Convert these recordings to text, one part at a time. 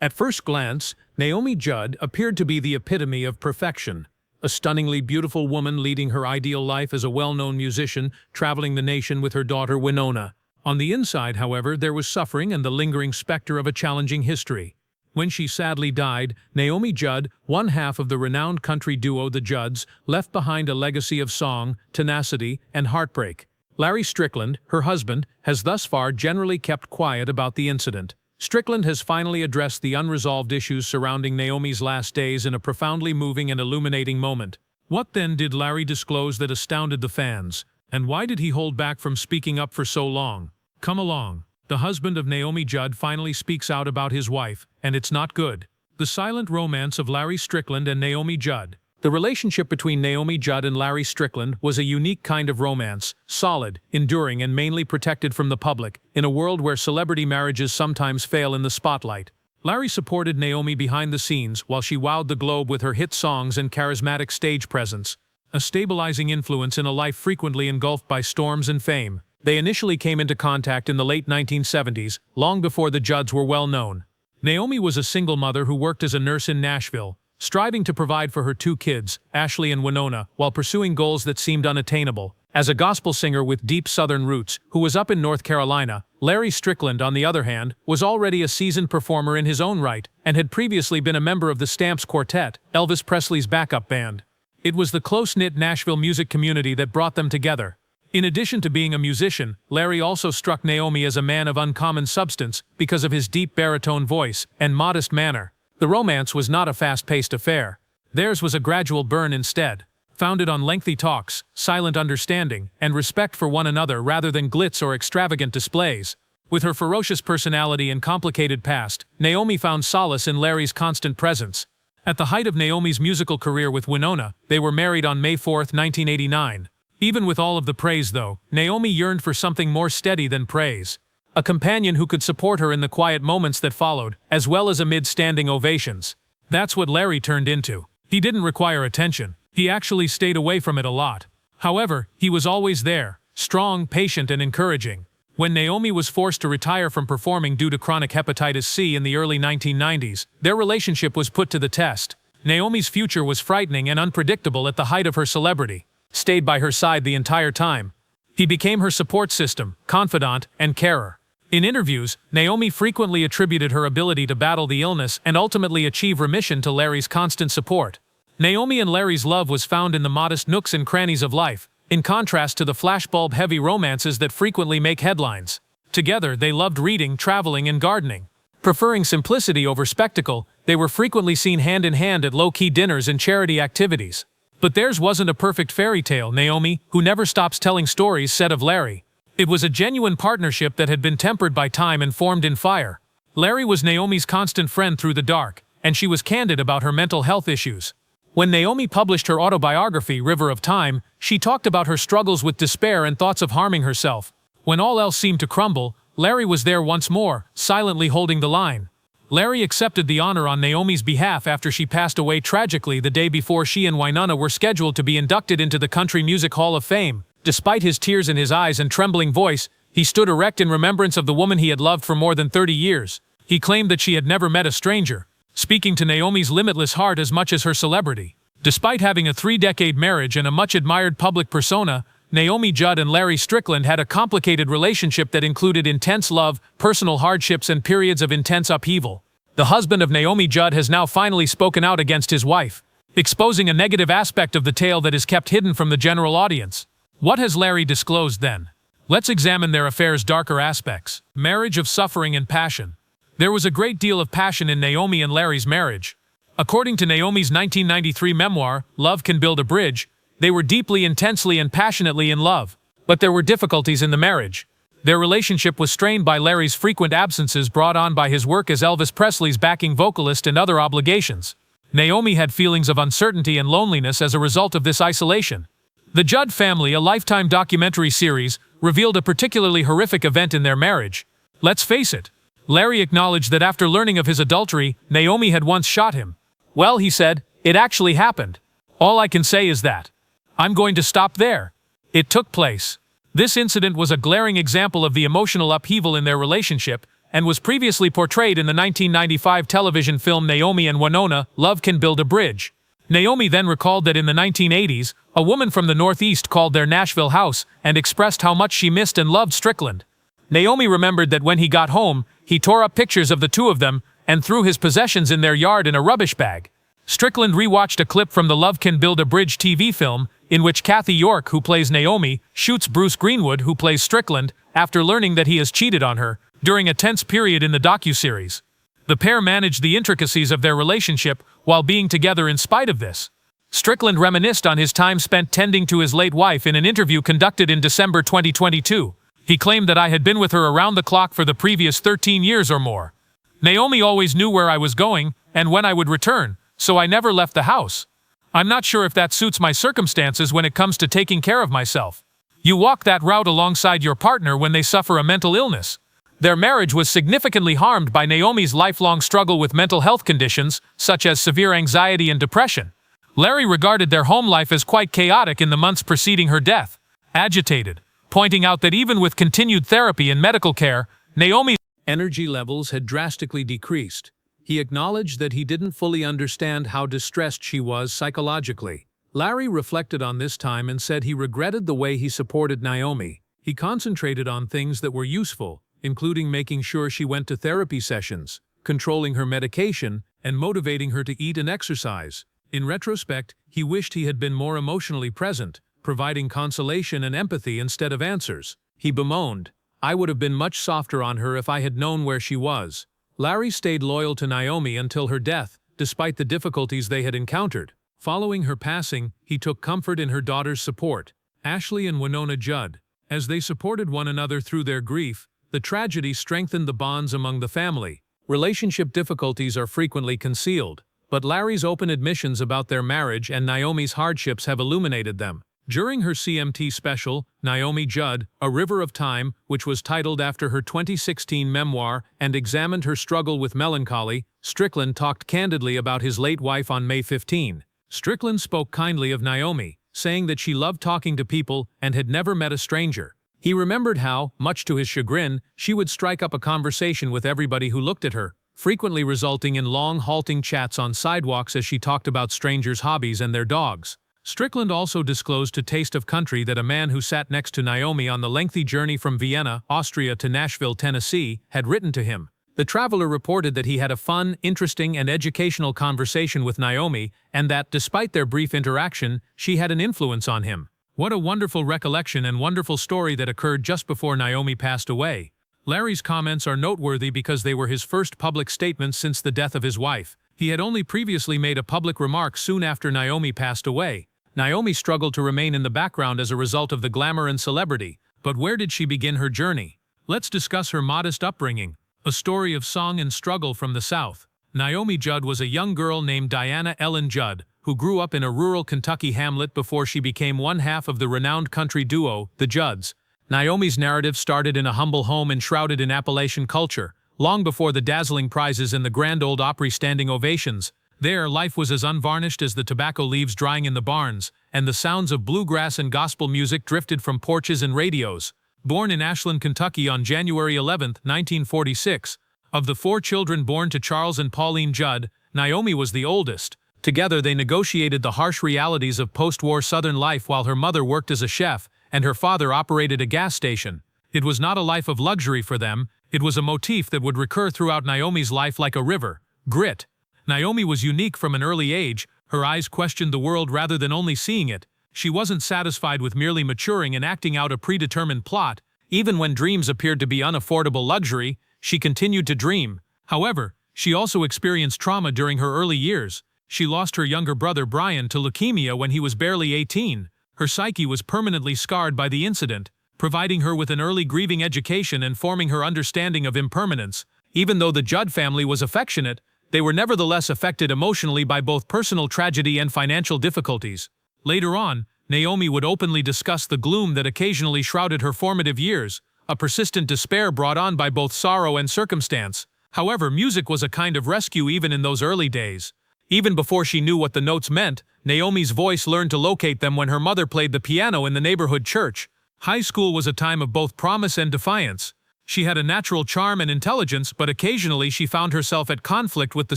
At first glance, Naomi Judd appeared to be the epitome of perfection. A stunningly beautiful woman leading her ideal life as a well-known musician, traveling the nation with her daughter Winona. On the inside, however, there was suffering and the lingering specter of a challenging history. When she sadly died, Naomi Judd, one half of the renowned country duo the Judds, left behind a legacy of song, tenacity, and heartbreak. Larry Strickland, her husband, has thus far generally kept quiet about the incident. Strickland has finally addressed the unresolved issues surrounding Naomi's last days in a profoundly moving and illuminating moment. What then did Larry disclose that astounded the fans? And why did he hold back from speaking up for so long? Come along. The husband of Naomi Judd finally speaks out about his wife, and it's not good. The silent romance of Larry Strickland and Naomi Judd. The relationship between Naomi Judd and Larry Strickland was a unique kind of romance, solid, enduring, and mainly protected from the public, in a world where celebrity marriages sometimes fail in the spotlight. Larry supported Naomi behind the scenes while she wowed the globe with her hit songs and charismatic stage presence, a stabilizing influence in a life frequently engulfed by storms and fame. They initially came into contact in the late 1970s, long before the Judds were well known. Naomi was a single mother who worked as a nurse in Nashville, striving to provide for her two kids, Ashley and Winona, while pursuing goals that seemed unattainable. As a gospel singer with deep Southern roots, who was up in North Carolina, Larry Strickland, on the other hand, was already a seasoned performer in his own right, and had previously been a member of the Stamps Quartet, Elvis Presley's backup band. It was the close-knit Nashville music community that brought them together. In addition to being a musician, Larry also struck Naomi as a man of uncommon substance because of his deep baritone voice and modest manner. The romance was not a fast-paced affair. Theirs was a gradual burn instead, founded on lengthy talks, silent understanding, and respect for one another rather than glitz or extravagant displays. With her ferocious personality and complicated past, Naomi found solace in Larry's constant presence. At the height of Naomi's musical career with Winona, they were married on May 4, 1989. Even with all of the praise, though, Naomi yearned for something more steady than praise. A companion who could support her in the quiet moments that followed, as well as amid standing ovations. That's what Larry turned into. He didn't require attention. He actually stayed away from it a lot. However, he was always there, strong, patient, and encouraging. When Naomi was forced to retire from performing due to chronic hepatitis C in the early 1990s, their relationship was put to the test. Naomi's future was frightening and unpredictable at the height of her celebrity. Stayed by her side the entire time. He became her support system, confidant, and carer. In interviews, Naomi frequently attributed her ability to battle the illness and ultimately achieve remission to Larry's constant support. Naomi and Larry's love was found in the modest nooks and crannies of life, in contrast to the flashbulb-heavy romances that frequently make headlines. Together, they loved reading, traveling, and gardening. Preferring simplicity over spectacle, they were frequently seen hand-in-hand at low-key dinners and charity activities. But theirs wasn't a perfect fairy tale, Naomi, who never stops telling stories, said of Larry. It was a genuine partnership that had been tempered by time and formed in fire. Larry was Naomi's constant friend through the dark, and she was candid about her mental health issues. When Naomi published her autobiography, River of Time, she talked about her struggles with despair and thoughts of harming herself. When all else seemed to crumble, Larry was there once more, silently holding the line. Larry accepted the honor on Naomi's behalf after she passed away tragically the day before she and Winona were scheduled to be inducted into the Country Music Hall of Fame. Despite his tears in his eyes and trembling voice, he stood erect in remembrance of the woman he had loved for more than 30 years. He claimed that she had never met a stranger, speaking to Naomi's limitless heart as much as her celebrity. Despite having a 3-decade marriage and a much-admired public persona, Naomi Judd and Larry Strickland had a complicated relationship that included intense love, personal hardships, and periods of intense upheaval. The husband of Naomi Judd has now finally spoken out against his wife, exposing a negative aspect of the tale that is kept hidden from the general audience. What has Larry disclosed then? Let's examine their affair's darker aspects. Marriage of suffering and passion. There was a great deal of passion in Naomi and Larry's marriage. According to Naomi's 1993 memoir, Love Can Build a Bridge, they were deeply, intensely, and passionately in love. But there were difficulties in the marriage. Their relationship was strained by Larry's frequent absences brought on by his work as Elvis Presley's backing vocalist and other obligations. Naomi had feelings of uncertainty and loneliness as a result of this isolation. The Judd Family, a Lifetime documentary series, revealed a particularly horrific event in their marriage. Let's face it. Larry acknowledged that after learning of his adultery, Naomi had once shot him. Well, he said, it actually happened. All I can say is that. I'm going to stop there. It took place. This incident was a glaring example of the emotional upheaval in their relationship, and was previously portrayed in the 1995 television film Naomi and Winona, Love Can Build a Bridge. Naomi then recalled that in the 1980s, a woman from the Northeast called their Nashville house and expressed how much she missed and loved Strickland. Naomi remembered that when he got home, he tore up pictures of the two of them and threw his possessions in their yard in a rubbish bag. Strickland rewatched a clip from the Love Can Build a Bridge TV film, in which Kathy York, who plays Naomi, shoots Bruce Greenwood, who plays Strickland, after learning that he has cheated on her, during a tense period in the docuseries. The pair managed the intricacies of their relationship while being together in spite of this. Strickland reminisced on his time spent tending to his late wife in an interview conducted in December 2022. He claimed that I had been with her around the clock for the previous 13 years or more. Naomi always knew where I was going and when I would return, so I never left the house. I'm not sure if that suits my circumstances when it comes to taking care of myself. You walk that route alongside your partner when they suffer a mental illness. Their marriage was significantly harmed by Naomi's lifelong struggle with mental health conditions, such as severe anxiety and depression. Larry regarded their home life as quite chaotic in the months preceding her death, agitated, pointing out that even with continued therapy and medical care, Naomi's energy levels had drastically decreased. He acknowledged that he didn't fully understand how distressed she was psychologically. Larry reflected on this time and said he regretted the way he supported Naomi. He concentrated on things that were useful, including making sure she went to therapy sessions, controlling her medication, and motivating her to eat and exercise. In retrospect, he wished he had been more emotionally present, providing consolation and empathy instead of answers. He bemoaned, "I would have been much softer on her if I had known where she was." Larry stayed loyal to Naomi until her death, despite the difficulties they had encountered. Following her passing, he took comfort in her daughter's support, Ashley and Winona Judd. As they supported one another through their grief, the tragedy strengthened the bonds among the family. Relationship difficulties are frequently concealed, but Larry's open admissions about their marriage and Naomi's hardships have illuminated them. During her CMT special, Naomi Judd, A River of Time, which was titled after her 2016 memoir and examined her struggle with melancholy, Strickland talked candidly about his late wife on May 15. Strickland spoke kindly of Naomi, saying that she loved talking to people and had never met a stranger. He remembered how, much to his chagrin, she would strike up a conversation with everybody who looked at her, frequently resulting in long, halting chats on sidewalks as she talked about strangers' hobbies and their dogs. Strickland also disclosed to Taste of Country that a man who sat next to Naomi on the lengthy journey from Vienna, Austria to Nashville, Tennessee, had written to him. The traveler reported that he had a fun, interesting, and educational conversation with Naomi, and that, despite their brief interaction, she had an influence on him. What a wonderful recollection and wonderful story that occurred just before Naomi passed away. Larry's comments are noteworthy because they were his first public statements since the death of his wife. He had only previously made a public remark soon after Naomi passed away. Naomi struggled to remain in the background as a result of the glamour and celebrity, but where did she begin her journey? Let's discuss her modest upbringing, a story of song and struggle from the South. Naomi Judd was a young girl named Diana Ellen Judd, who grew up in a rural Kentucky hamlet before she became one half of the renowned country duo, the Judds. Naomi's narrative started in a humble home enshrouded in Appalachian culture, long before the dazzling prizes and the Grand Ole Opry standing ovations. There, life was as unvarnished as the tobacco leaves drying in the barns, and the sounds of bluegrass and gospel music drifted from porches and radios. Born in Ashland, Kentucky on January 11, 1946, of the 4 children born to Charles and Pauline Judd, Naomi was the oldest. Together they negotiated the harsh realities of post-war Southern life while her mother worked as a chef and her father operated a gas station. It was not a life of luxury for them, it was a motif that would recur throughout Naomi's life like a river: grit. Naomi was unique from an early age, her eyes questioned the world rather than only seeing it. She wasn't satisfied with merely maturing and acting out a predetermined plot. Even when dreams appeared to be unaffordable luxury, she continued to dream. However, she also experienced trauma during her early years. She lost her younger brother Brian to leukemia when he was barely 18. Her psyche was permanently scarred by the incident, providing her with an early grieving education and forming her understanding of impermanence. Even though the Judd family was affectionate, they were nevertheless affected emotionally by both personal tragedy and financial difficulties. Later on, Naomi would openly discuss the gloom that occasionally shrouded her formative years, a persistent despair brought on by both sorrow and circumstance. However, music was a kind of rescue even in those early days. Even before she knew what the notes meant, Naomi's voice learned to locate them when her mother played the piano in the neighborhood church. High school was a time of both promise and defiance. She had a natural charm and intelligence, but occasionally she found herself at conflict with the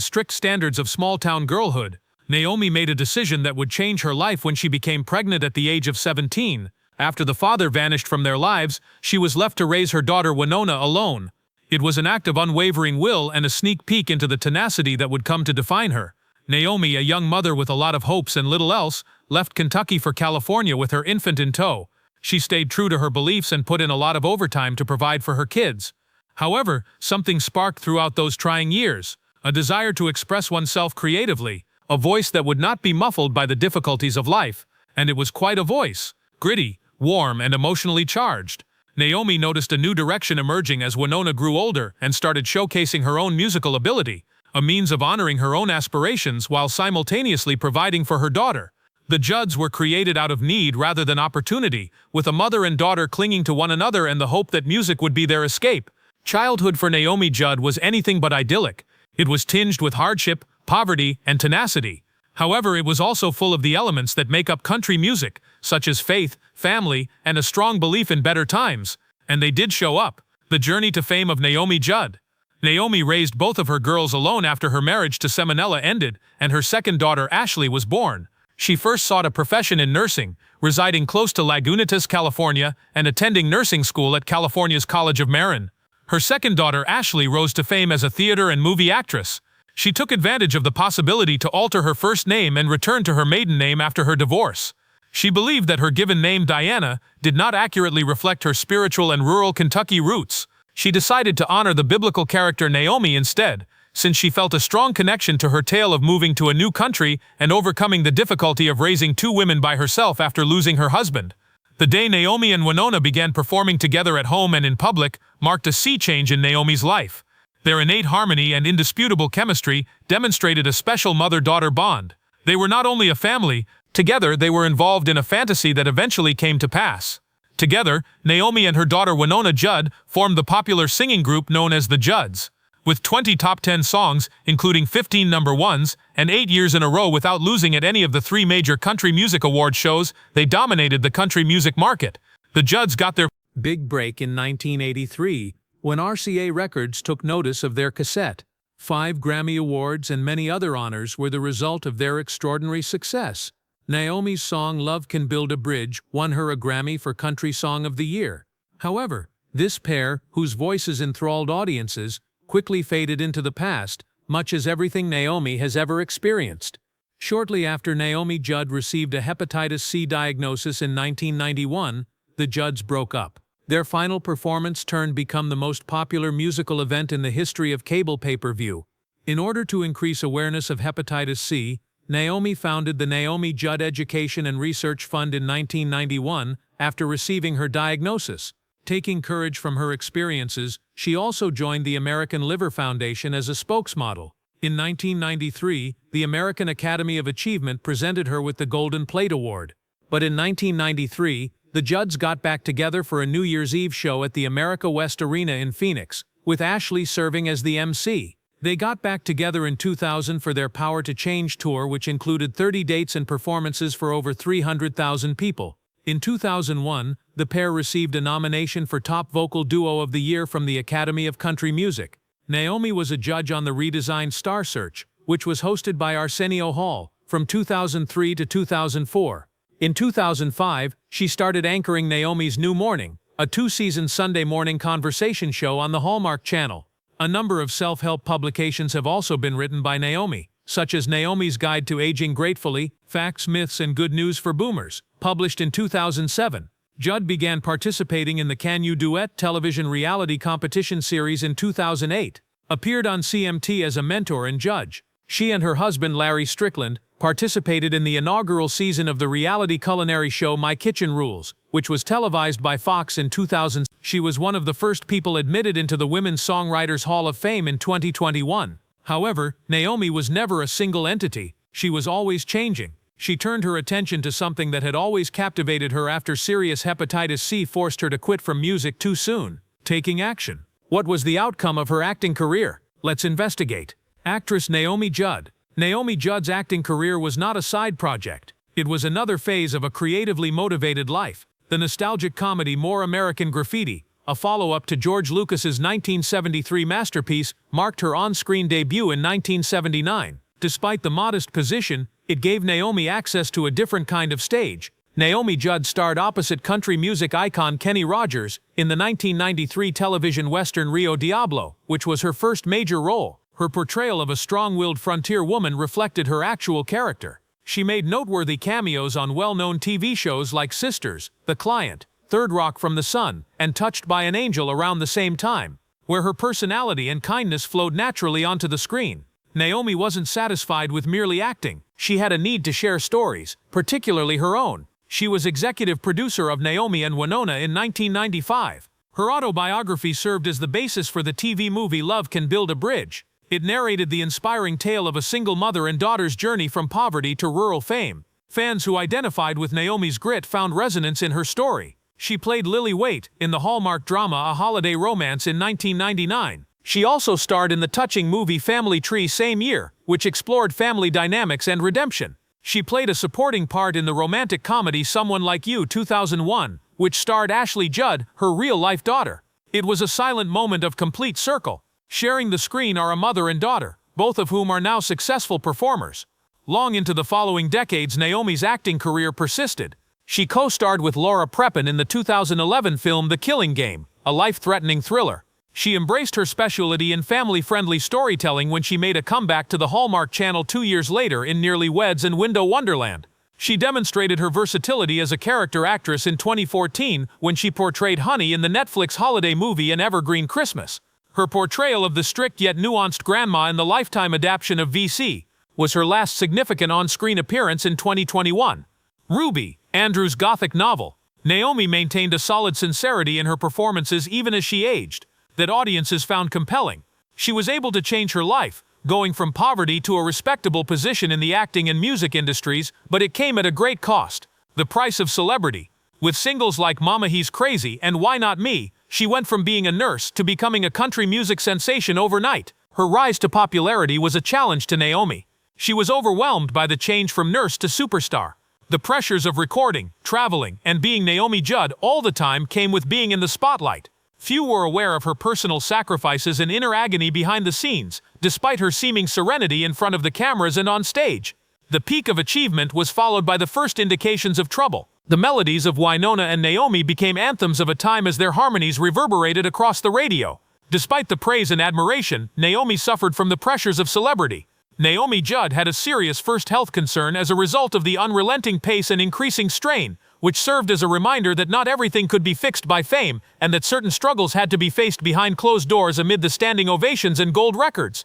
strict standards of small-town girlhood. Naomi made a decision that would change her life when she became pregnant at the age of 17. After the father vanished from their lives, she was left to raise her daughter Winona alone. It was an act of unwavering will and a sneak peek into the tenacity that would come to define her. Naomi, a young mother with a lot of hopes and little else, left Kentucky for California with her infant in tow. She stayed true to her beliefs and put in a lot of overtime to provide for her kids. However, something sparked throughout those trying years, a desire to express oneself creatively, a voice that would not be muffled by the difficulties of life, and it was quite a voice, gritty, warm, and emotionally charged. Naomi noticed a new direction emerging as Winona grew older and started showcasing her own musical ability, a means of honoring her own aspirations while simultaneously providing for her daughter. The Judds were created out of need rather than opportunity, with a mother and daughter clinging to one another and the hope that music would be their escape. Childhood for Naomi Judd was anything but idyllic. It was tinged with hardship, poverty, and tenacity. However, it was also full of the elements that make up country music, such as faith, family, and a strong belief in better times. And they did show up. The journey to fame of Naomi Judd. Naomi raised both of her girls alone after her marriage to Seminella ended, and her second daughter Ashley was born. She first sought a profession in nursing, residing close to Lagunitas, California, and attending nursing school at California's College of Marin. Her second daughter Ashley rose to fame as a theater and movie actress. She took advantage of the possibility to alter her first name and return to her maiden name after her divorce. She believed that her given name Diana did not accurately reflect her spiritual and rural Kentucky roots. She decided to honor the biblical character Naomi instead, since she felt a strong connection to her tale of moving to a new country and overcoming the difficulty of raising two women by herself after losing her husband. The day Naomi and Winona began performing together at home and in public marked a sea change in Naomi's life. Their innate harmony and indisputable chemistry demonstrated a special mother-daughter bond. They were not only a family, together they were involved in a fantasy that eventually came to pass. Together, Naomi and her daughter Winona Judd formed the popular singing group known as the Judds. With 20 top 10 songs, including 15 number ones, and 8 years in a row without losing at any of the 3 major country music award shows, they dominated the country music market. The Judds got their big break in 1983, when RCA Records took notice of their cassette. 5 Grammy Awards and many other honors were the result of their extraordinary success. Naomi's song Love Can Build a Bridge won her a Grammy for Country Song of the Year. However, this pair, whose voices enthralled audiences, quickly faded into the past, much as everything Naomi has ever experienced. Shortly after Naomi Judd received a hepatitis C diagnosis in 1991, the Judds broke up. Their final performance turned become the most popular musical event in the history of cable pay-per-view. In order to increase awareness of hepatitis C, Naomi founded the Naomi Judd Education and Research Fund in 1991 after receiving her diagnosis. Taking courage from her experiences, she also joined the American Liver Foundation as a spokesmodel. In 1993, the American Academy of Achievement presented her with the Golden Plate Award. But in 1993, the Judds got back together for a New Year's Eve show at the America West Arena in Phoenix, with Ashley serving as the MC. They got back together in 2000 for their Power to Change tour, which included 30 dates and performances for over 300,000 people. In 2001, the pair received a nomination for Top Vocal Duo of the Year from the Academy of Country Music. Naomi was a judge on the redesigned Star Search, which was hosted by Arsenio Hall, from 2003 to 2004. In 2005, she started anchoring Naomi's New Morning, a 2-season Sunday morning conversation show on the Hallmark Channel. A number of self-help publications have also been written by Naomi, such as Naomi's Guide to Aging Gratefully, Facts, Myths, and Good News for Boomers, published in 2007. Judd began participating in the Can You Duet television reality competition series in 2008, appeared on CMT as a mentor and judge. She and her husband Larry Strickland participated in the inaugural season of the reality culinary show My Kitchen Rules, which was televised by Fox in 2000. She was one of the first people admitted into the Women's Songwriters Hall of Fame in 2021. However, Naomi was never a single entity. She was always changing. She turned her attention to something that had always captivated her after serious hepatitis C forced her to quit from music too soon: taking action. What was the outcome of her acting career? Let's investigate. Actress Naomi Judd. Naomi Judd's acting career was not a side project. It was another phase of a creatively motivated life. The nostalgic comedy More American Graffiti, a follow-up to George Lucas's 1973 masterpiece, marked her on-screen debut in 1979. Despite the modest position, it gave Naomi access to a different kind of stage. Naomi Judd starred opposite country music icon Kenny Rogers in the 1993 television western Rio Diablo, which was her first major role. Her portrayal of a strong-willed frontier woman reflected her actual character. She made noteworthy cameos on well-known TV shows like Sisters, The Client, Third Rock from the Sun, and Touched by an Angel around the same time, where her personality and kindness flowed naturally onto the screen. Naomi wasn't satisfied with merely acting. She had a need to share stories, particularly her own. She was executive producer of Naomi and Winona in 1995. Her autobiography served as the basis for the TV movie Love Can Build a Bridge. It narrated the inspiring tale of a single mother and daughter's journey from poverty to rural fame. Fans who identified with Naomi's grit found resonance in her story. She played Lily Waite in the Hallmark drama A Holiday Romance in 1999. She also starred in the touching movie Family Tree same year, which explored family dynamics and redemption. She played a supporting part in the romantic comedy Someone Like You 2001, which starred Ashley Judd, her real-life daughter. It was a silent moment of complete circle. Sharing the screen are a mother and daughter, both of whom are now successful performers. Long into the following decades, Naomi's acting career persisted. She co-starred with Laura Prepon in the 2011 film The Killing Game, a life-threatening thriller. She embraced her specialty in family-friendly storytelling when she made a comeback to the Hallmark Channel 2 years later in Nearly Weds and Window Wonderland. She demonstrated her versatility as a character actress in 2014 when she portrayed Honey in the Netflix holiday movie An Evergreen Christmas. Her portrayal of the strict yet nuanced grandma in the Lifetime adaptation of VC was her last significant on-screen appearance in 2021. Ruby, Andrew's gothic novel. Naomi maintained a solid sincerity in her performances even as she aged, that audiences found compelling. She was able to change her life, going from poverty to a respectable position in the acting and music industries, but it came at a great cost. The price of celebrity. With singles like Mama He's Crazy and Why Not Me, she went from being a nurse to becoming a country music sensation overnight. Her rise to popularity was a challenge to Naomi. She was overwhelmed by the change from nurse to superstar. The pressures of recording, traveling, and being Naomi Judd all the time came with being in the spotlight. Few were aware of her personal sacrifices and inner agony behind the scenes, despite her seeming serenity in front of the cameras and on stage. The peak of achievement was followed by the first indications of trouble. The melodies of Winona and Naomi became anthems of a time as their harmonies reverberated across the radio. Despite the praise and admiration, Naomi suffered from the pressures of celebrity. Naomi Judd had a serious first health concern as a result of the unrelenting pace and increasing strain, which served as a reminder that not everything could be fixed by fame, and that certain struggles had to be faced behind closed doors amid the standing ovations and gold records.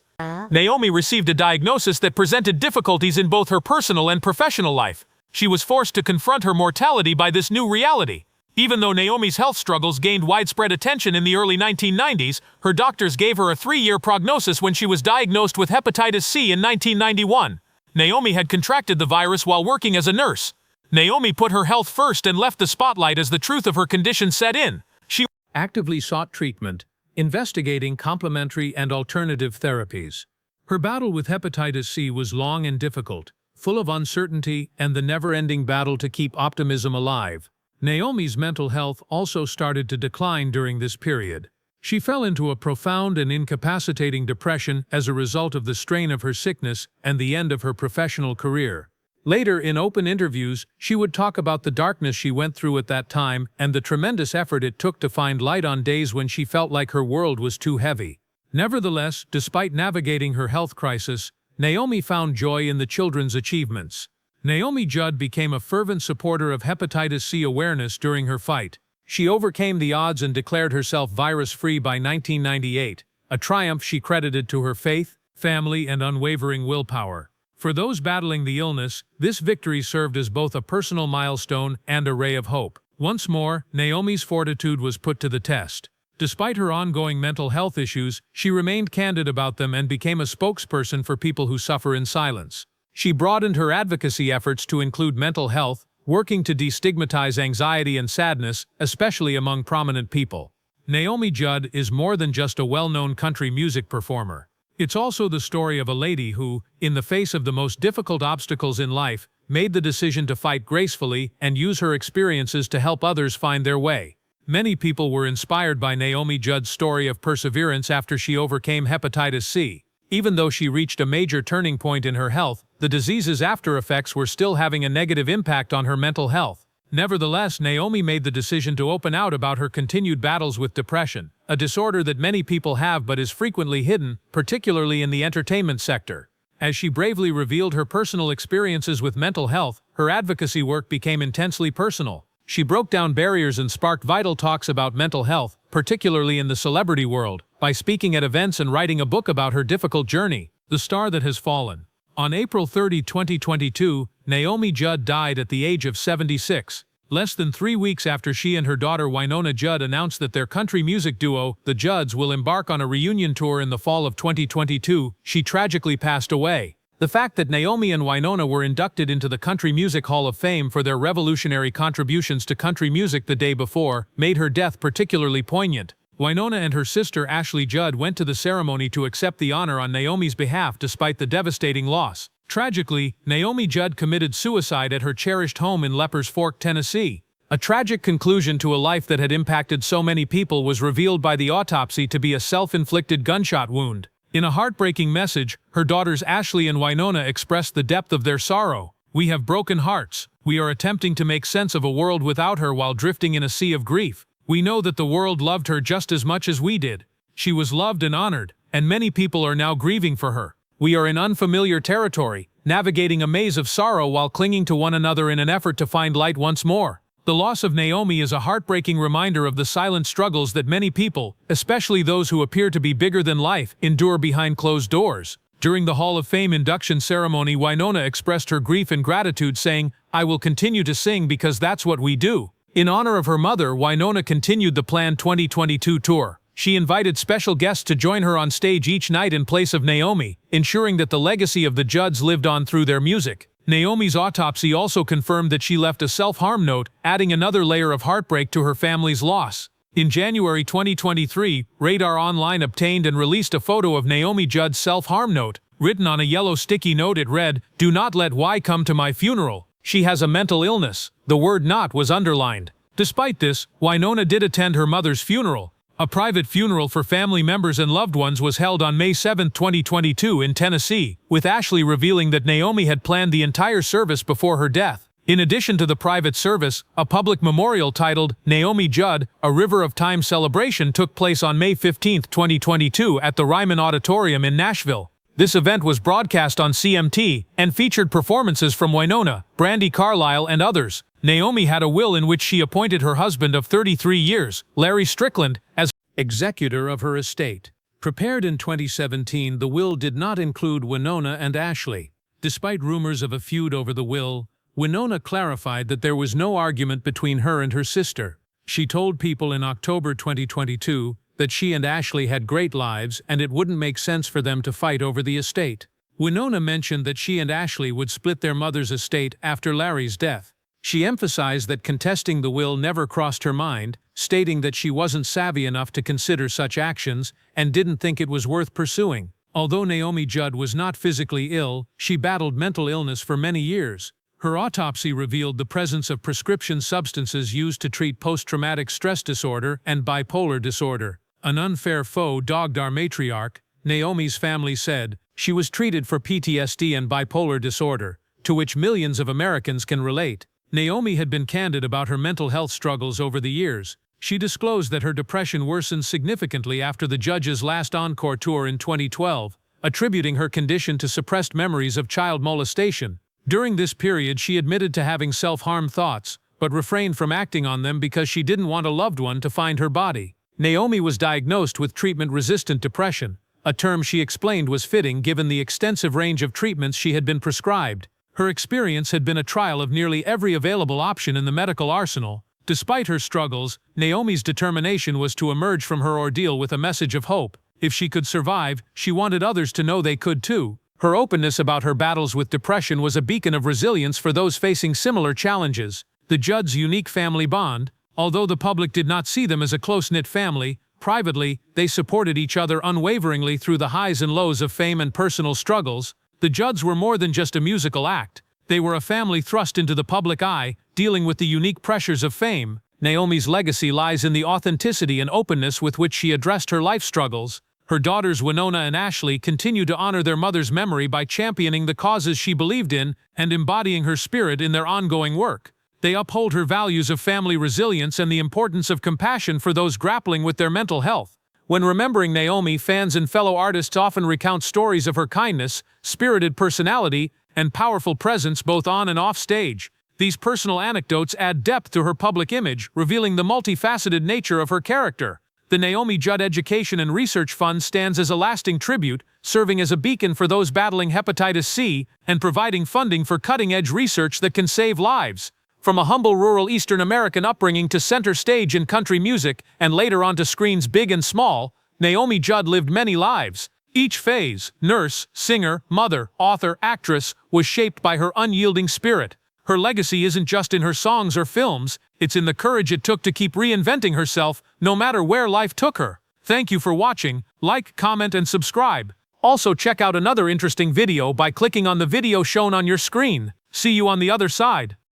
Naomi received a diagnosis that presented difficulties in both her personal and professional life. She was forced to confront her mortality by this new reality. Even though Naomi's health struggles gained widespread attention in the early 1990s, her doctors gave her a 3-year prognosis when she was diagnosed with hepatitis C in 1991. Naomi had contracted the virus while working as a nurse. Naomi put her health first and left the spotlight as the truth of her condition set in. She actively sought treatment, investigating complementary and alternative therapies. Her battle with hepatitis C was long and difficult, full of uncertainty and the never-ending battle to keep optimism alive. Naomi's mental health also started to decline during this period. She fell into a profound and incapacitating depression as a result of the strain of her sickness and the end of her professional career. Later, in open interviews, she would talk about the darkness she went through at that time and the tremendous effort it took to find light on days when she felt like her world was too heavy. Nevertheless, despite navigating her health crisis, Naomi found joy in the children's achievements. Naomi Judd became a fervent supporter of hepatitis C awareness during her fight. She overcame the odds and declared herself virus-free by 1998, a triumph she credited to her faith, family, and unwavering willpower. For those battling the illness, this victory served as both a personal milestone and a ray of hope. Once more, Naomi's fortitude was put to the test. Despite her ongoing mental health issues, she remained candid about them and became a spokesperson for people who suffer in silence. She broadened her advocacy efforts to include mental health, working to destigmatize anxiety and sadness, especially among prominent people. Naomi Judd is more than just a well-known country music performer. It's also the story of a lady who, in the face of the most difficult obstacles in life, made the decision to fight gracefully and use her experiences to help others find their way. Many people were inspired by Naomi Judd's story of perseverance after she overcame hepatitis C. Even though she reached a major turning point in her health, the disease's after effects were still having a negative impact on her mental health. Nevertheless, Naomi made the decision to open out about her continued battles with depression, a disorder that many people have but is frequently hidden, particularly in the entertainment sector. As she bravely revealed her personal experiences with mental health, her advocacy work became intensely personal. She broke down barriers and sparked vital talks about mental health, particularly in the celebrity world, by speaking at events and writing a book about her difficult journey, The Star That Has Fallen. On April 30, 2022, Naomi Judd died at the age of 76. Less than 3 weeks after she and her daughter Winona Judd announced that their country music duo, the Judds, will embark on a reunion tour in the fall of 2022, she tragically passed away. The fact that Naomi and Winona were inducted into the Country Music Hall of Fame for their revolutionary contributions to country music the day before made her death particularly poignant. Winona and her sister Ashley Judd went to the ceremony to accept the honor on Naomi's behalf despite the devastating loss. Tragically, Naomi Judd committed suicide at her cherished home in Lepers Fork, Tennessee. A tragic conclusion to a life that had impacted so many people was revealed by the autopsy to be a self-inflicted gunshot wound. In a heartbreaking message, her daughters Ashley and Winona expressed the depth of their sorrow. "We have broken hearts. We are attempting to make sense of a world without her while drifting in a sea of grief. We know that the world loved her just as much as we did. She was loved and honored, and many people are now grieving for her. We are in unfamiliar territory, navigating a maze of sorrow while clinging to one another in an effort to find light once more." The loss of Naomi is a heartbreaking reminder of the silent struggles that many people, especially those who appear to be bigger than life, endure behind closed doors. During the Hall of Fame induction ceremony, Winona expressed her grief and gratitude, saying, "I will continue to sing because that's what we do." In honor of her mother, Winona continued the planned 2022 tour. She invited special guests to join her on stage each night in place of Naomi, ensuring that the legacy of the Judds lived on through their music. Naomi's autopsy also confirmed that she left a self-harm note, adding another layer of heartbreak to her family's loss. In January 2023, Radar Online obtained and released a photo of Naomi Judd's self-harm note. Written on a yellow sticky note, it read, "Do not let Y come to my funeral. She has a mental illness." The word "not" was underlined. Despite this, Winona did attend her mother's funeral. A private funeral for family members and loved ones was held on May 7, 2022 in Tennessee, with Ashley revealing that Naomi had planned the entire service before her death. In addition to the private service, a public memorial titled Naomi Judd, A River of Time celebration took place on May 15, 2022 at the Ryman Auditorium in Nashville. This event was broadcast on CMT and featured performances from Winona, Brandi Carlile, and others. Naomi had a will in which she appointed her husband of 33 years, Larry Strickland, as executor of her estate. Prepared in 2017, the will did not include Winona and Ashley. Despite rumors of a feud over the will, Winona clarified that there was no argument between her and her sister. She told People in October 2022 that she and Ashley had great lives and it wouldn't make sense for them to fight over the estate. Winona mentioned that she and Ashley would split their mother's estate after Larry's death. She emphasized that contesting the will never crossed her mind, stating that she wasn't savvy enough to consider such actions and didn't think it was worth pursuing. Although Naomi Judd was not physically ill, she battled mental illness for many years. Her autopsy revealed the presence of prescription substances used to treat post-traumatic stress disorder and bipolar disorder. An unfair foe dogged our matriarch, Naomi's family said. She was treated for PTSD and bipolar disorder, to which millions of Americans can relate. Naomi had been candid about her mental health struggles over the years. She disclosed that her depression worsened significantly after the Judds' last encore tour in 2012, attributing her condition to suppressed memories of child molestation. During this period, she admitted to having self-harm thoughts, but refrained from acting on them because she didn't want a loved one to find her body. Naomi was diagnosed with treatment-resistant depression, a term she explained was fitting given the extensive range of treatments she had been prescribed. Her experience had been a trial of nearly every available option in the medical arsenal. Despite her struggles, Naomi's determination was to emerge from her ordeal with a message of hope. If she could survive, she wanted others to know they could too. Her openness about her battles with depression was a beacon of resilience for those facing similar challenges. The Judds' unique family bond, although the public did not see them as a close-knit family, privately, they supported each other unwaveringly through the highs and lows of fame and personal struggles. The Judds were more than just a musical act. They were a family thrust into the public eye, dealing with the unique pressures of fame. Naomi's legacy lies in the authenticity and openness with which she addressed her life struggles. Her daughters Winona and Ashley continue to honor their mother's memory by championing the causes she believed in and embodying her spirit in their ongoing work. They uphold her values of family resilience and the importance of compassion for those grappling with their mental health. When remembering Naomi, fans and fellow artists often recount stories of her kindness, spirited personality, and powerful presence both on and off stage. These personal anecdotes add depth to her public image, revealing the multifaceted nature of her character. The Naomi Judd Education and Research Fund stands as a lasting tribute, serving as a beacon for those battling hepatitis C and providing funding for cutting-edge research that can save lives. From a humble rural Eastern American upbringing to center stage in country music and later onto screens big and small, Naomi Judd lived many lives. Each phase, nurse, singer, mother, author, actress, was shaped by her unyielding spirit. Her legacy isn't just in her songs or films, it's in the courage it took to keep reinventing herself, no matter where life took her. Thank you for watching. Like, comment, and subscribe. Also check out another interesting video by clicking on the video shown on your screen. See you on the other side.